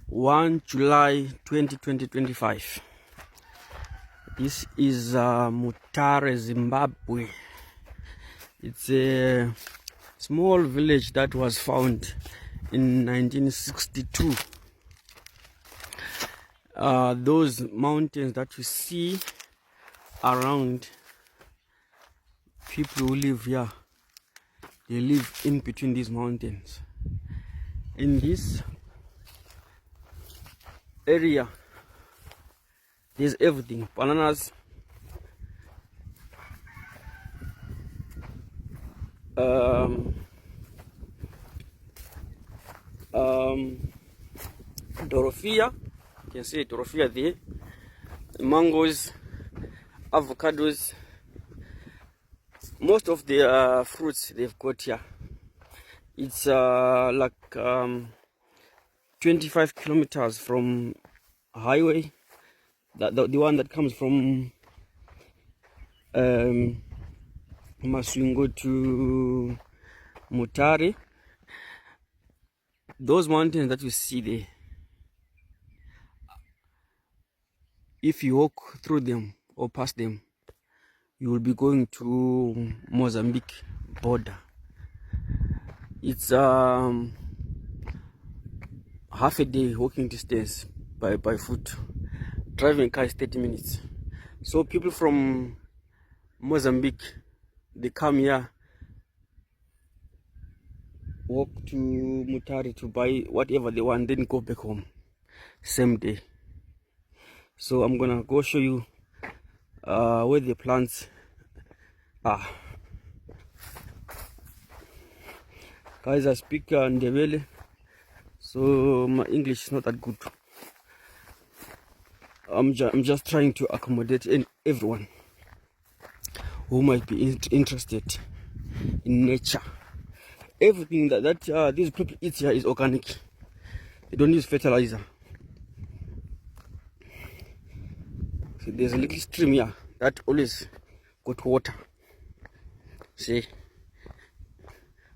1 July 2025. This is Mutare, Zimbabwe. It's a small village that was found in 1962. Those mountains that you see around, people who live here, they live in between these mountains. In this area, there's everything: bananas, dorophea, you can see dorophea there, mangoes, avocados. Most of the fruits they've got here. It's like 25 kilometers from highway, the one that comes from Maswingo to Mutare. Those mountains that you see there, if you walk through them or past them, you will be going to Mozambique border. It's half a day walking distance by foot. Driving car is 30 minutes. So people from Mozambique, they come here, walk to Mutare to buy whatever they want, then go back home same day. So I'm gonna go show you where the plants are. Guys, I speak Mnqabeli, so my English is not that good. I'm just trying to accommodate everyone who might be interested in nature. Everything that these people eat here is organic. They don't use fertilizer. See, there's a little stream here that always got water. See,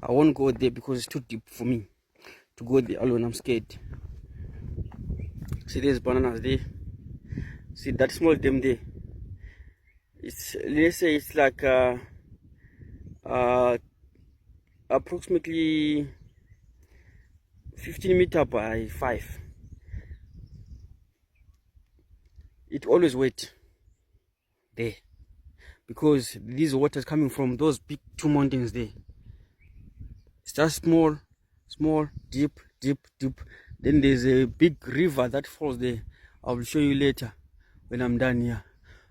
I won't go there because it's too deep for me to go there alone. I'm scared. See, there's bananas there. See that small dam there. It's, let's say it's like approximately 15 meters by 5. It always wet there because this water is coming from those big two mountains there. It's just small, deep. Then there's a big river that falls there. I will show you later when I'm done here.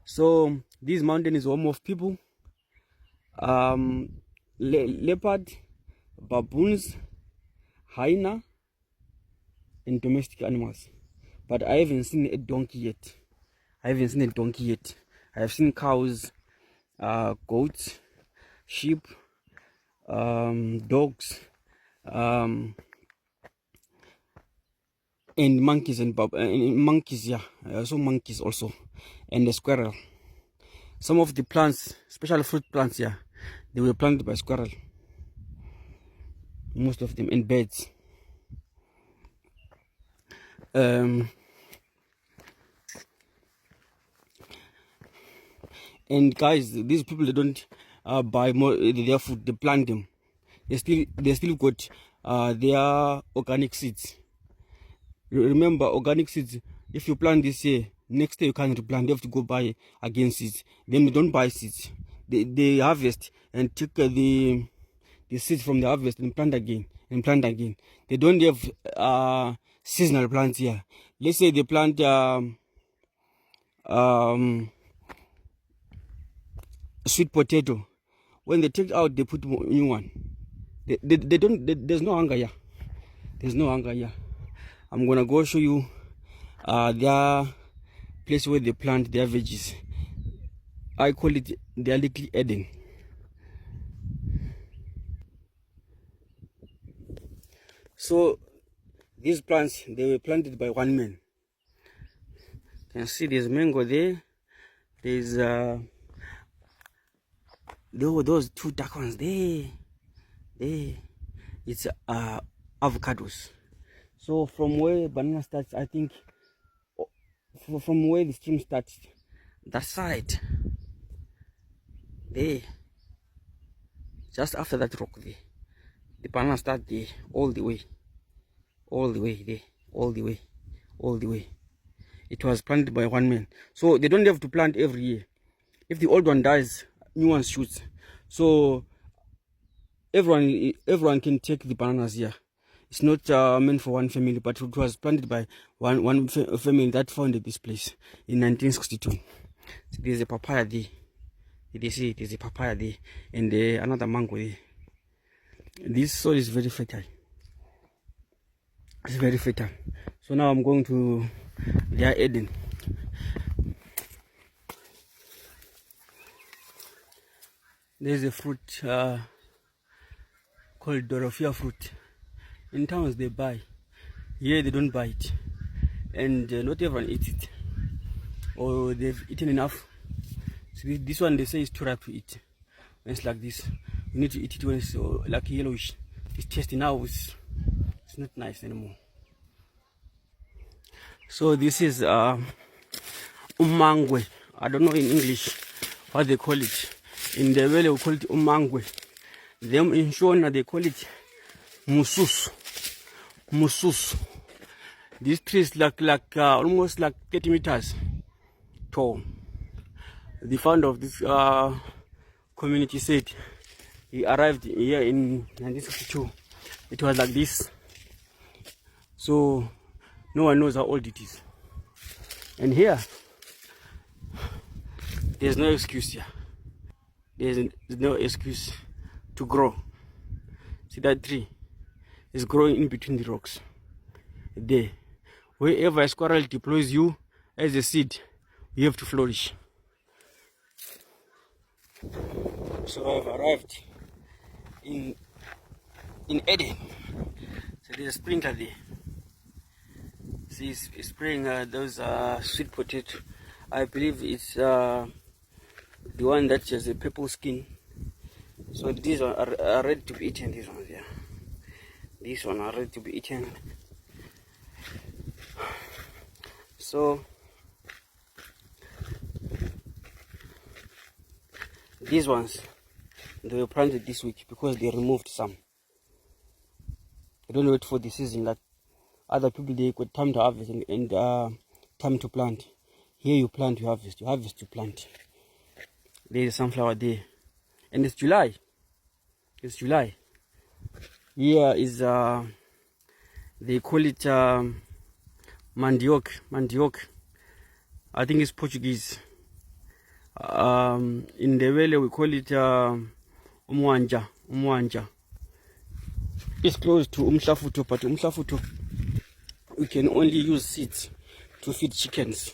So this mountain is home of people, leopard, baboons, hyena, and domestic animals. But I haven't seen a donkey yet. I have seen cows, goats, sheep, dogs, and monkeys and monkeys. Yeah, I saw monkeys also, and a squirrel. Some of the plants, especially fruit plants, yeah, they were planted by squirrel. Most of them, and birds. And guys, these people, they don't buy more their food. They plant them. They still got their organic seeds. Remember, organic seeds, if you plant this year, next year you can't replant. You have to go buy again seeds. Then they don't buy seeds. They harvest and take the seeds from the harvest and plant again. They don't have seasonal plants here. Let's say they plant sweet potato. When they take out, they put new one. They don't. There's no hunger here. I'm gonna go show you their place where they plant their veggies. I call it their little Eden. So these plants, they were planted by one man. You can see there's mango there. There's those two dark ones there. It's avocados. So from where banana starts, I think from where the stream starts, that side there, just after that rock there, the banana start there, all the way there, all the way. It was planted by one man, so they don't have to plant every year. If the old one dies, new one shoots. So everyone can take the bananas here. It's not meant for one family, but it was planted by one family that founded this place in 1962. So there's a papaya there. Did you see? There's a papaya there, and another mango there. This soil is very fertile. It's very fertile. So now I'm going to their Eden. There's a fruit called Dorothea fruit. In towns they buy. Here they don't buy it, and not everyone eats it, or they've eaten enough. So this one they say is too ripe to eat. When it's like this, you need to eat it when it's like yellowish. It's tasty now. It's not nice anymore. So this is umangwe. I don't know in English what they call it. In the valley we call it umangwe. Them in Shona they call it mususu. This tree is like almost like 30 meters tall. The founder of this community said he arrived here in 1962. It was like this. So no one knows how old it is. And here, there's no excuse here. There's no excuse to grow. See that tree is growing in between the rocks. There, wherever a squirrel deploys you as a seed, you have to flourish. So I've arrived in Eden. So there's a sprinkler there. See, it's spraying those sweet potato. I believe it's the one that has a purple skin. So these are ready to be eaten. These ones, yeah. These ones are ready to be eaten. So these ones, they were planted this week because they removed some. They don't wait for the season that other people they got time to harvest and time to plant. Here you plant, you harvest, you plant. There is sunflower there, and it's July. It's July. Here is they call it mandioc. I think it's Portuguese. In the valley we call it umwanja. It's close to umhlafuto, but umhlafuto we can only use seeds to feed chickens.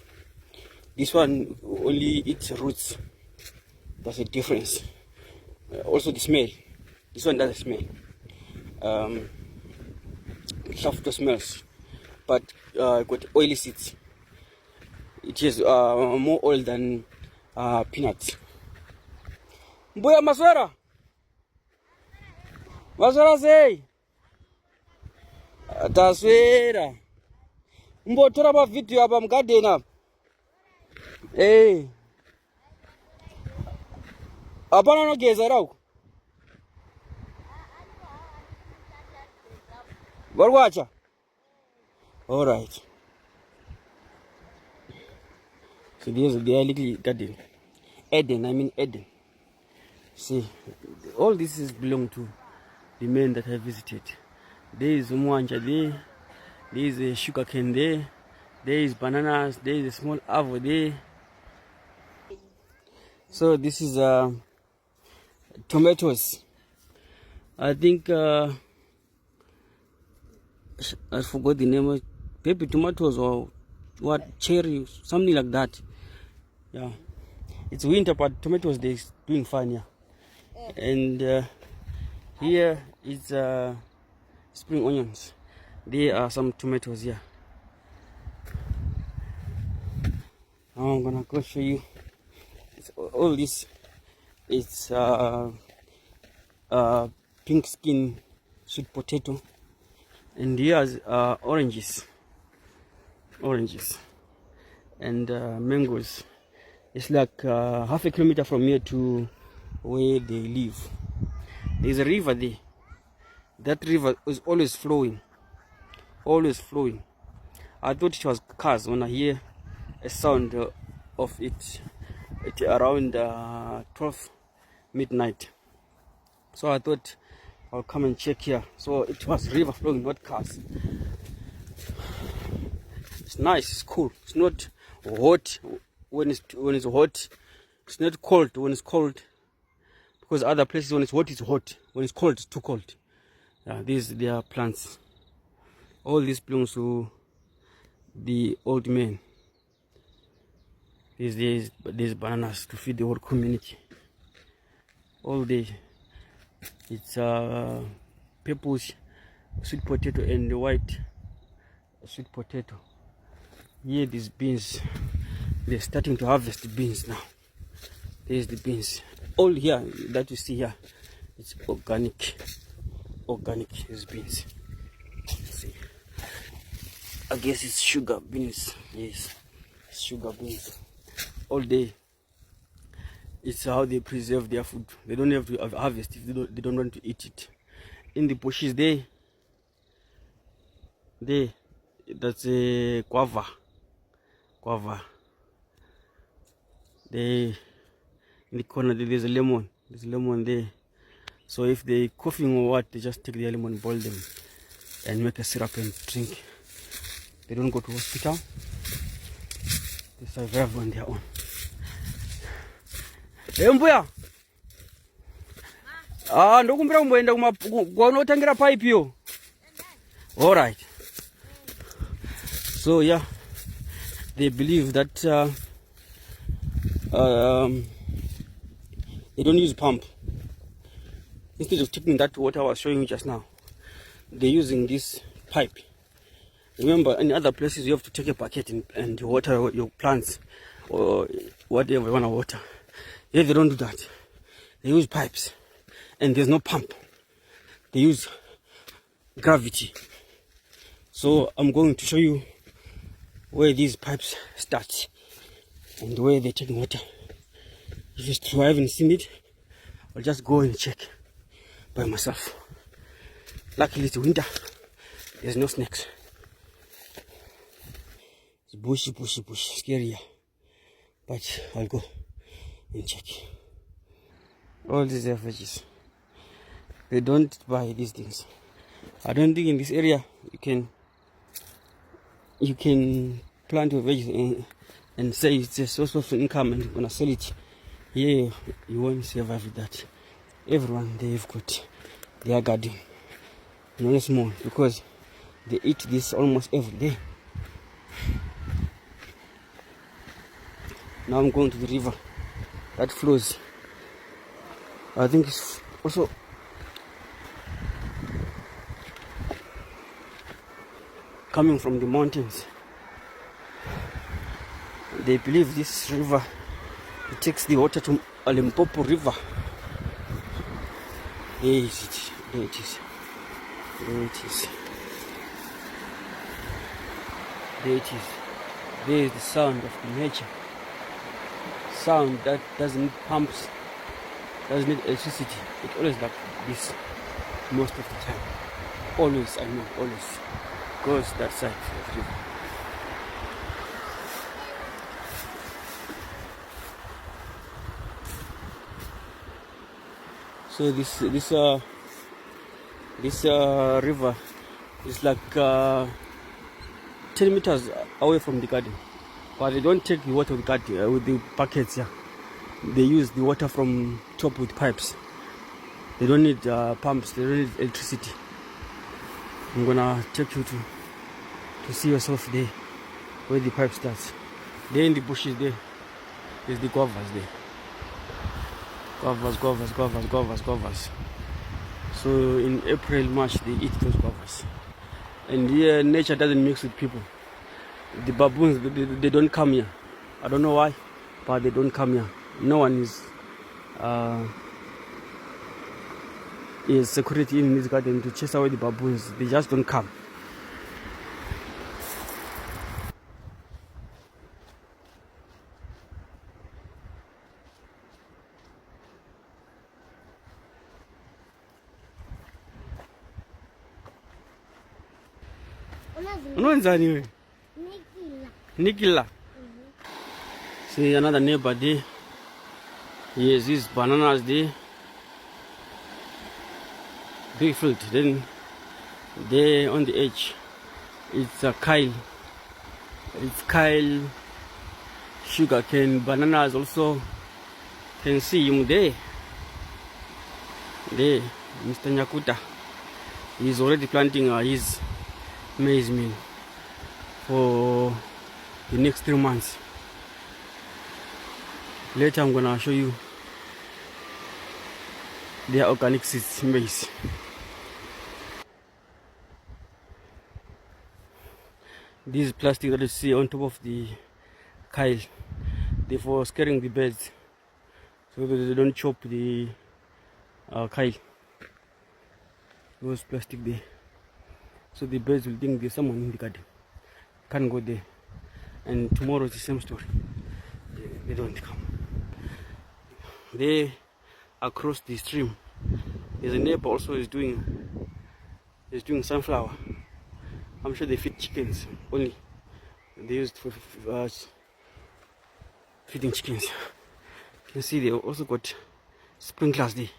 This one only eats roots. That's a difference. Also the smell. This one doesn't smell. Umhlafuto smells, but got oily seeds. It is more oil than peanuts. Mbuya maswera. Maswera say. Taswera. Mbotora ba video apa mgarden apa. Apana no geza rauko. Barwacha. All right. So there's a little garden. Eden. See, all this is belong to the men that I visited. There is umwanja there. There is a sugar cane there. There is bananas. There is a small avocado there. So this is tomatoes. I think I forgot the name. Baby tomatoes or what, cherry, something like that. Yeah, it's winter, but tomatoes they're doing fine. Yeah, and here is spring onions. There are some tomatoes here. Now I'm gonna go show you. All this is pink skin sweet potato. And here's oranges and mangoes. It's like half a kilometer from here to where they live. There's a river there. That river is always flowing. I thought it was cars when I hear a sound of it at around 12 midnight. So I thought I'll come and check here. So it was river flowing, not cars. It's nice, it's cool. It's not hot when it's hot. It's not cold when it's cold. Because other places when it's hot, it's hot. When it's cold, it's too cold. Yeah, they are plants. All this belongs to the old man. There's bananas to feed the whole community. All day. It's purple sweet potato and the white sweet potato. Here these beans, they're starting to harvest the beans now. There's the beans. All here that you see here, it's organic. These beans. See, I guess it's sugar beans. Yes, sugar beans. All day. It's how they preserve their food. They don't have to harvest if they don't want to eat it. In the bushes that's a guava. In the corner there's a lemon. There's a lemon there. So if they're coughing or what, they just take the lemon, boil them, and make a syrup and drink. They don't go to hospital. They survive on their own. Mbuya. Ndokumbira kumboenda kunotangira pipe yo. All right. So yeah, they believe that they don't use pump. Instead of taking that water I was showing you just now, they're using this pipe. Remember, in other places you have to take a bucket and water your plants or whatever you want to water. Here they don't do that. They use pipes, and there's no pump. They use gravity. So I'm going to show you where these pipes start and where they're taking water. If it's true I haven't seen it, I'll just go and check by myself. Luckily it's winter, there's no snakes. It's bushy, scary here. But I'll go and check. All these are veggies. They don't buy these things. I don't think in this area you can plant your veggies and say it's a source of income and you're gonna sell it. Here you won't survive with that. Everyone they've got their garden. Not small because they eat this almost every day. Now I'm going to the river that flows. I think it's also coming from the mountains. They believe this river, it takes the water to Limpopo River. There it is. There is the sound of the nature. Sound that doesn't need pumps, doesn't need electricity. It's always like this most of the time. Always goes that side of the river. So this river is like 10 meters away from the garden, but they don't take the water with the buckets here. They use the water from top with pipes. They don't need pumps. They don't need electricity. I'm gonna take you to see yourself there, where the pipe starts. There in the bushes there's the guavas there. Guavas. So in April, March, they eat those guavas. And here, nature doesn't mix with people. The baboons, they don't come here. I don't know why, but they don't come here. No one is security in this garden to chase away the baboons. They just don't come. Unwenzani wewe? Nikila. See another neighbor there. Yes, these bananas there. Big field. Then there on the edge, it's a kale. It's kale, sugar cane, bananas also. Can see him there. There, Mr. Nyakuta. He's already planting his maize meal for the next 3 months. Later I'm gonna show you their organic seeds maize. This plastic that you see on top of the kale, they're for scaring the birds so that they don't chop the kale. Those plastic there, so the birds will think there's someone in the garden. Can't go there. And tomorrow it's the same story. They don't come. There across the stream, there's a neighbor also is doing sunflower. I'm sure they feed chickens only. They used for feeding chickens. You can see they also got sprinklers there.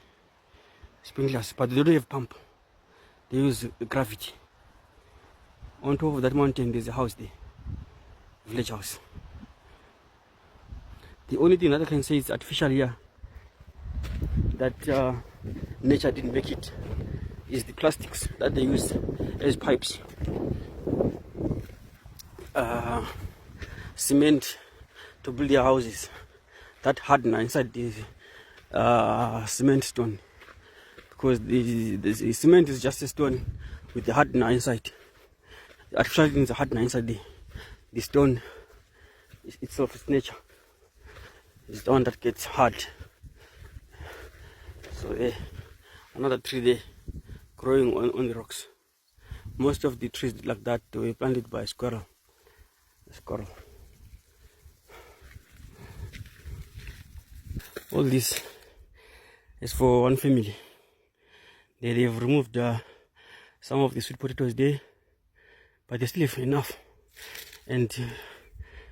Sprinklers, but they don't have pump. They use gravity. On top of that mountain, there's a house there, village house. The only thing that I can say is artificial here, that nature didn't make it, is the plastics that they use as pipes. Cement to build their houses that harden inside the cement stone, because the cement is just a stone with the hardener inside. The artificial things are hardener inside the stone itself. Its nature is the one that gets hard. So another tree there growing on the rocks. Most of the trees like that were planted by squirrel. All this is for one family. They've removed some of the sweet potatoes there, but they still have enough. And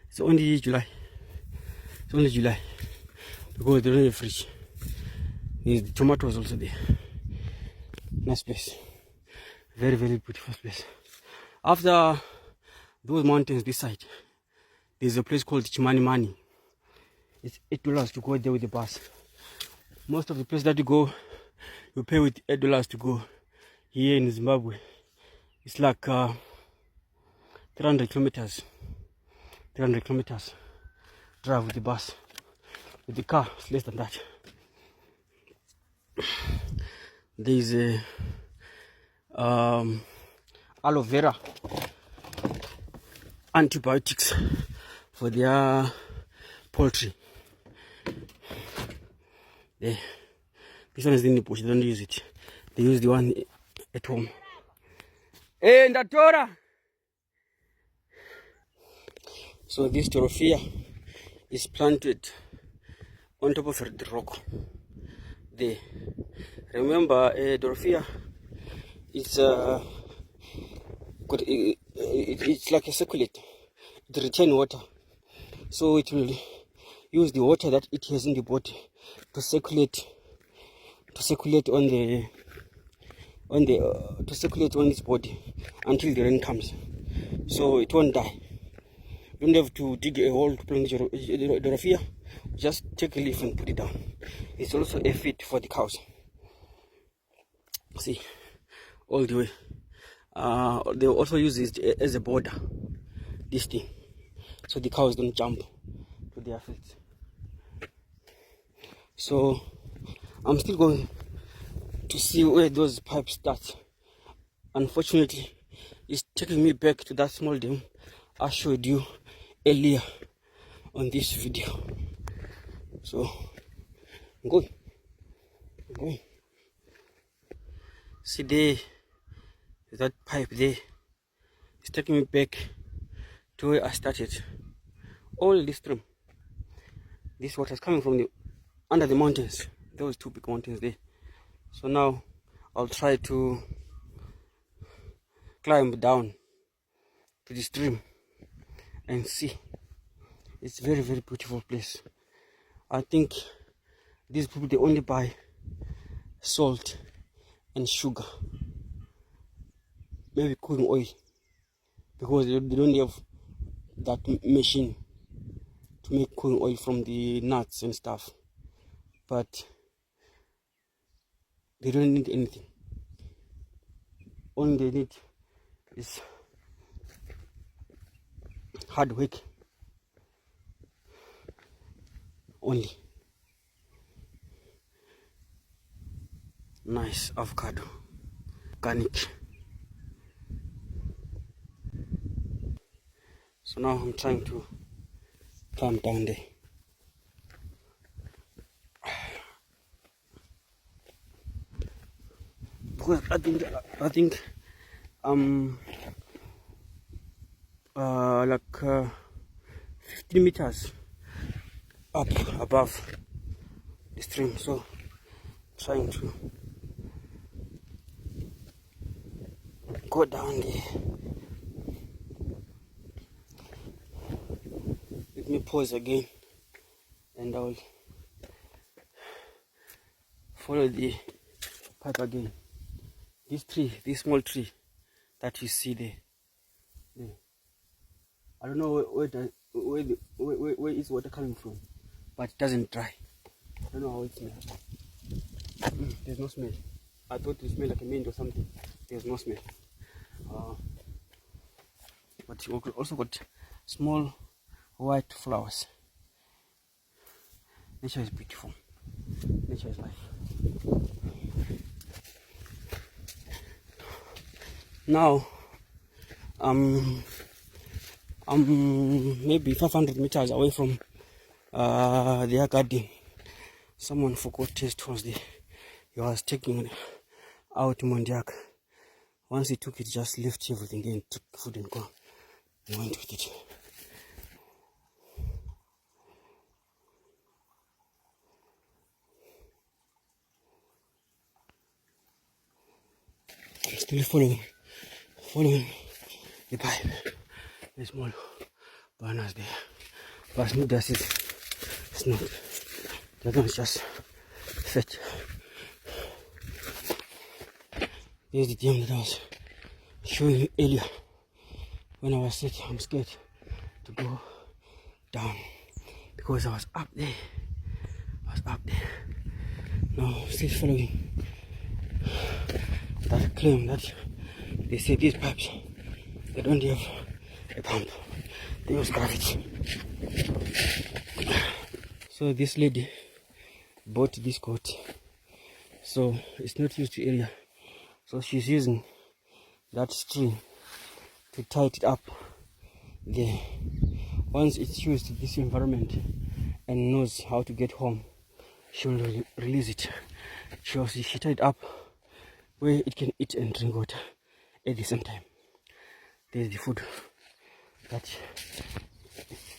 it's only July. It's only July because they don't have fridge. There's tomatoes also there. Nice place. Very, very beautiful place. After those mountains this side, there's a place called Chimani. It's $8 to go there with the bus. Most of the places that you go, you pay with $8 to go. Here in Zimbabwe, it's like 300 kilometers. 300 kilometers drive with the bus. With the car, it's less than that. There's a aloe vera antibiotics for their poultry. This one is in the bush, they don't use it. They use the one at home. Hey, Ndatora! So this Dorothea is planted on top of the rock there. Remember, Dorothea is it's like a circulate. It retains water, so it will use the water that it has in the body to circulate on its body until the rain comes. So it won't die. You don't have to dig a hole to plant Dorothea. Just take a leaf and put it down. It's also a feed for the cows. See, all the way. They also use it as a border, this thing, so the cows don't jump to their fields. So I'm still going to see where those pipes start. Unfortunately, it's taking me back to that small dam I showed you earlier on this video. So I'm going. See there, that pipe there. It's taking me back to where I started. All this stream, this water is coming from under the mountains. Those two big mountains there. So now I'll try to climb down to the stream and see. It's very, very beautiful place. I think these people, they only buy salt and sugar, maybe cooking oil, because they don't have that machine to make cooking oil from the nuts and stuff. But they don't need anything. All they need is hard work only. Nice avocado, organic. So now I'm trying to climb down there. Because I think like 15 meters up above the stream, so trying to go down there. Let me pause again and I'll follow the pipe again. This tree, this small tree that you see there. I don't know where is water coming from, but it doesn't dry. I don't know how it smells. There's no smell. I thought it smelled like a mint or something. There's no smell. But you also got small white flowers. Nature is beautiful. Nature is life. Now, I'm maybe 500 meters away from their garden. Someone forgot his tools there. He was taking out Mondiak. Once he took it, just left everything there and took food and go. He went with it. I'm still following the pipe. The small bananas there. But no, that's it. It's not. That one's just fat. Here's the dam that I was showing you earlier. When I was sick, I'm scared to go down because I was up there. Now, still following that claim that they say these pipes, they don't have a pump, they use gravity. So this lady bought this coat, so it's not used to area, so she's using that string to tie it up there. Once it's used to this environment and knows how to get home, she will release it. She tied it up where it can eat and drink water at the same time. There's the food that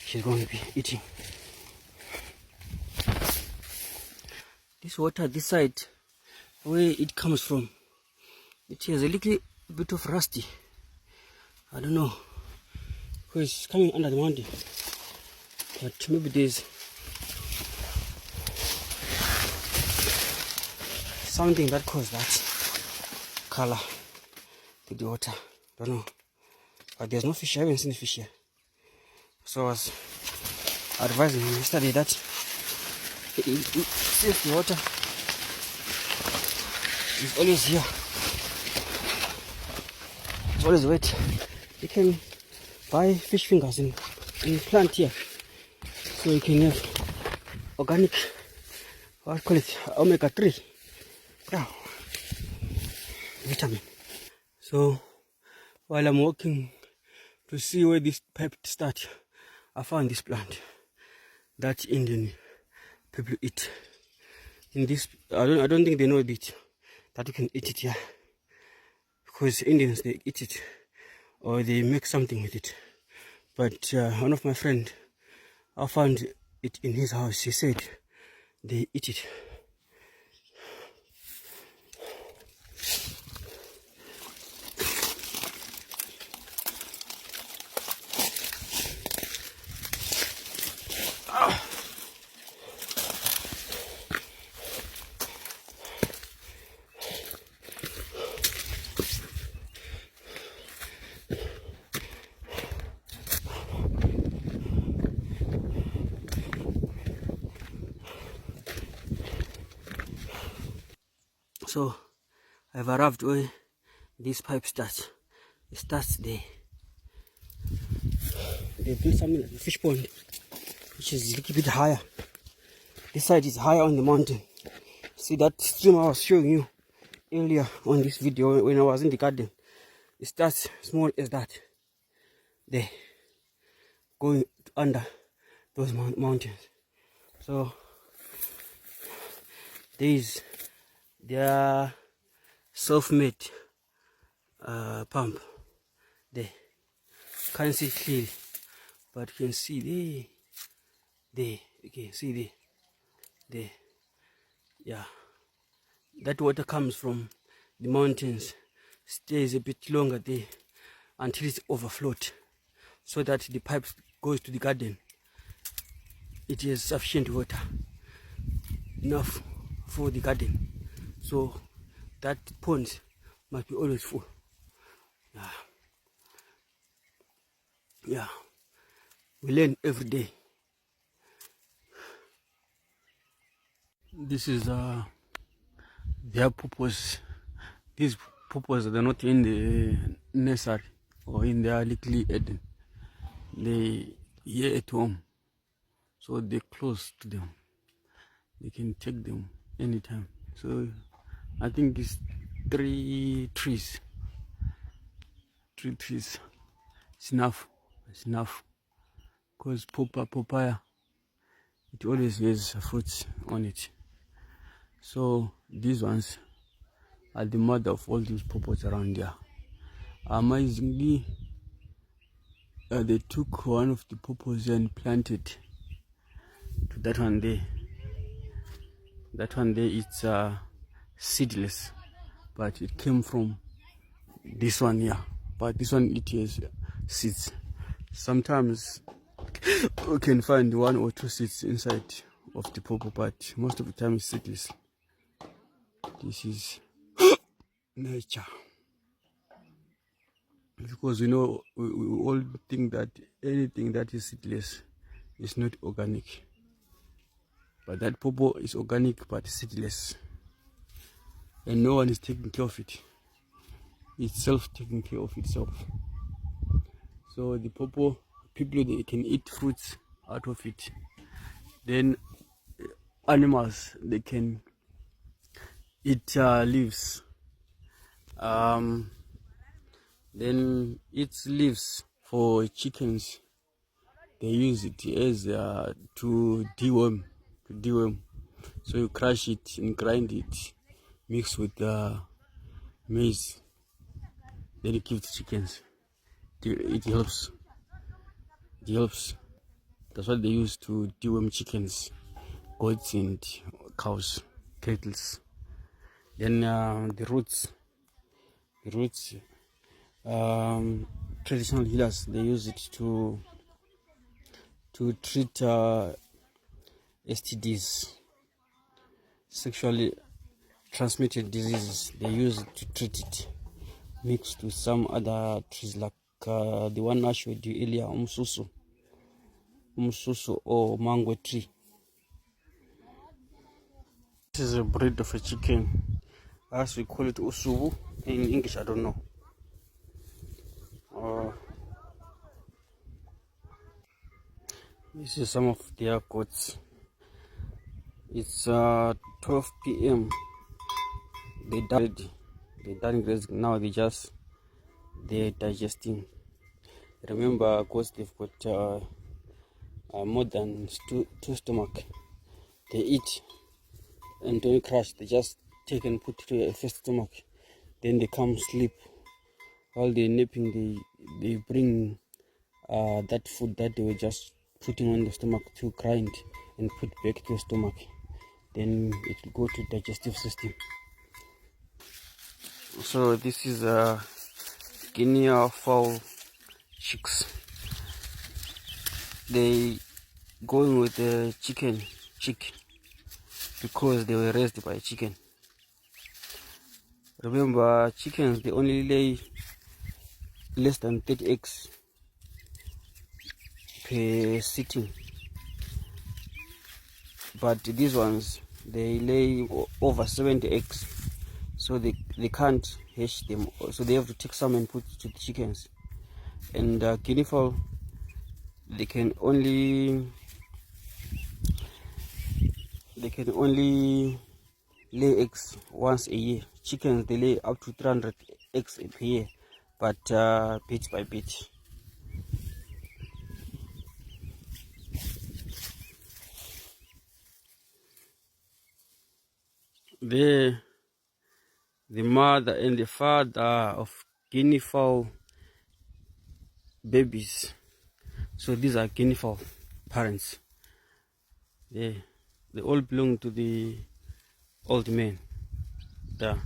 she's going to be eating. This water, this side, where it comes from, it has a little bit of rusty. I don't know, because it's coming under the mountain. But maybe there's something that caused that color to the water. Don't know. But there's no fish. I haven't seen fish here. So I was advising him yesterday that since the water is always here, it's always wet, you can buy fish fingers and plant here. So you can have organic, what call it, omega-3. Yeah. Vitamin. So while I'm walking to see where this pipe starts, I found this plant that Indian people eat. In this, I don't think they know it, that you can eat it here, because Indians, they eat it or they make something with it. But one of my friends, I found it in his house. He said they eat it. So I've arrived where this pipe starts. It starts there. They built something like a fish pond, which is a little bit higher. This side is higher on the mountain. See that stream I was showing you earlier on this video when I was in the garden? It starts small as that. There, going under those mountains. So their self-made pump. There, can't see clearly, but you can see there. You can see there. Yeah, that water comes from the mountains, stays a bit longer there until it's overflowed, so that the pipe goes to the garden. It is sufficient water, enough for the garden, so that pond must be always full. Yeah, we learn every day. This is their purpose. These purpose, they're not in the nursery or in their little Eden. They here at home, so they're close to them. They can take them anytime. So I think it's 3 trees. 3 trees. It's enough. It's enough. Because papaya, it always has fruits on it. So these ones are the mother of all these purples around here. Amazingly, they took one of the purples and planted to that one there. That one there, it's seedless, but it came from this one here. But this one, it has seeds. Sometimes we can find 1 or 2 seeds inside of the purple, but most of the time it's seedless. This is nature, because we know we all think that anything that is seedless is not organic, but that purple is organic but seedless, and no one is taking care of it. It's taking care of itself. So the purple, people, they can eat fruits out of it. Then animals, they can eat leaves. Then its leaves for chickens, they use it as to deworm. So you crush it and grind it, mix with maize, then you give to chickens. It helps. That's what they use to deworm chickens, goats and cows, cattle. Then the roots, traditional healers, they use it to treat STDs, sexually transmitted diseases. They use it to treat it, mixed with some other trees like the one I showed you earlier, umsusu or mango tree. This is a breed of a chicken, as we call it usubu in English. I don't know. This is some of their goats. It's 12 p.m. They're done grazing. Now they're digesting. Remember, goats, they've got more than two stomach. They eat and don't crash. They just take and put to a first stomach. Then they come sleep. While they're napping, they bring that food that they were just putting on the stomach to grind and put back to the stomach. Then it will go to digestive system. So this is Guinea fowl chicks. They going with the chick because they were raised by a chicken. Remember, chickens, they only lay less than 30 eggs per sitting, but these ones, they lay over 70 eggs so they can't hatch them, so they have to take some and put to the chickens. And guinea fowl, they can only lay eggs once a year. Chickens, they lay up to 300 eggs per year, but bit by bit. The mother and the father of guinea fowl babies. So these are guinea fowl parents. They all belong to the old man. Yeah.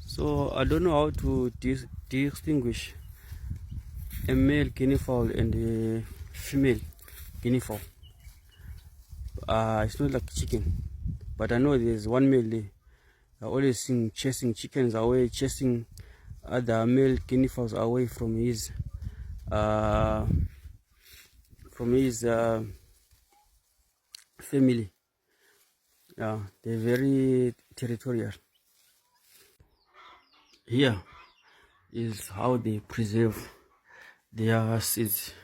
So I don't know how to distinguish a male guinea fowl and a female guinea fowl. It's not like chicken, but I know there's one male there. I always seen chasing chickens away, chasing other male guinea fowls away from his family. Yeah, they're very territorial. Here is how they preserve their seeds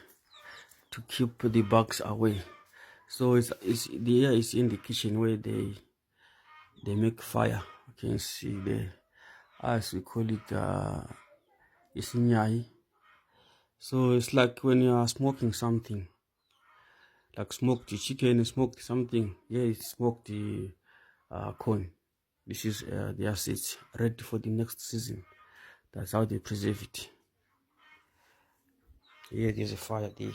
to keep the bugs away. So it's here is in the kitchen where they make fire. You can see there, as we call it, it's nyai. So it's like when you are smoking something, like smoked chicken, smoked something. Yeah, it's smoked the corn. This is the assets ready for the next season. That's how they preserve it. Here there's a fire there.